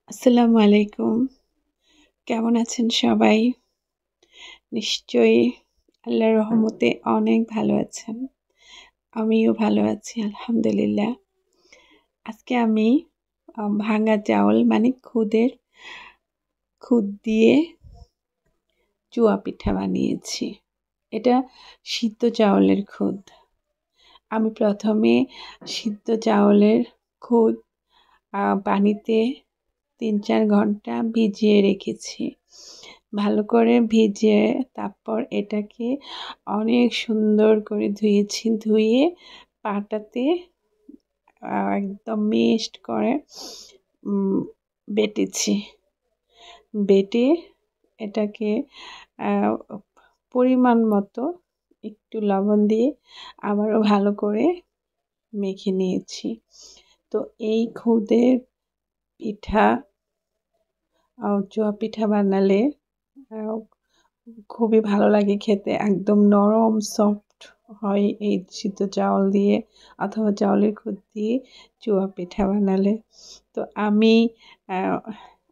আসসালামু আলাইকুম। কেমন আছেন সবাই? নিশ্চয়ই আল্লাহর রহমতে অনেক ভালো আছেন। আমিও ভালো আছি আলহামদুলিল্লাহ। আজকে আমি ভাঙা চাউল মানে খুদ দিয়ে চুয়া পিঠা বানিয়েছি। এটা সিদ্ধ চাউলের খুদ। আমি প্রথমে সিদ্ধ চাউলের খুদ পানিতে ৩-৪ ঘন্টা ভিজিয়ে রেখেছি। ভালো করে ভিজিয়ে তারপর এটাকে অনেক সুন্দর করে ধুয়েছি। ধুয়ে পাটাতে একদম মিক্সড করে বেটেছি। বেটে এটাকে পরিমাণ মতো একটু লবণ দিয়ে আবারও ভালো করে মেখে নিয়েছি। তো এই খুদের পিঠা চুয়া পিঠা বানালে খুবই ভালো লাগে খেতে। একদম নরম সফট হয় এই সিদ্ধ চাউল দিয়ে অথবা চাউলের খুদ দিয়ে চুয়া পিঠা বানালে। তো আমি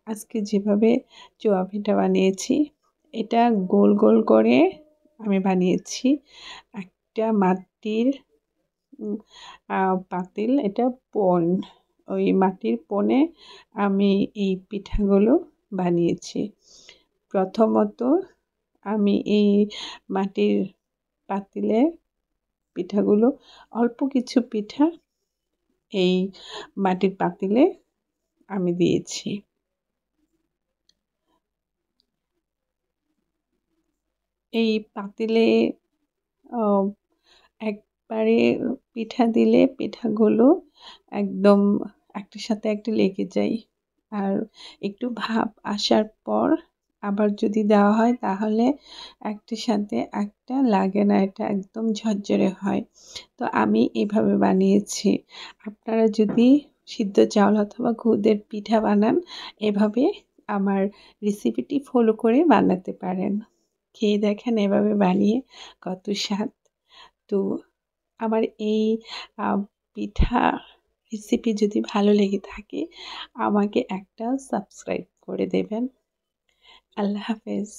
আজকে যেভাবে চুয়া পিঠা বানিয়েছি এটা গোল গোল করে আমি বানিয়েছি। একটা মাটির পাতিল, এটা পণ, ওই মাটির পণে আমি এই পিঠাগুলো বানিয়েছি। প্রথমত আমি এই মাটির পাতিলে পিঠাগুলো অল্প কিছু পিঠা এই মাটির পাতিলে আমি দিয়েছি। এই পাতিলে একবারে পিঠা দিলে পিঠাগুলো একদম একটার সাথে একটা লেগে যায়। আর একটু ভাপ আসার পর আবার যদি দেওয়া হয় তাহলে একটার সাথে একটা লাগে না, এটা একদম ঝরঝরে হয়। তো আমি এভাবে বানিয়েছি। আপনারা যদি সিদ্ধ চাউল অথবা খুদের পিঠা বানান এভাবে আমার রেসিপিটি ফলো করে বানাতে পারেন। খেয়ে দেখেন এভাবে বানিয়ে কত স্বাদ। তো আমার এই পিঠা রেসিপি যদি ভালো লেগে থাকে আমাকে একটা সাবস্ক্রাইব করে দেবেন। আল্লাহ হাফেজ।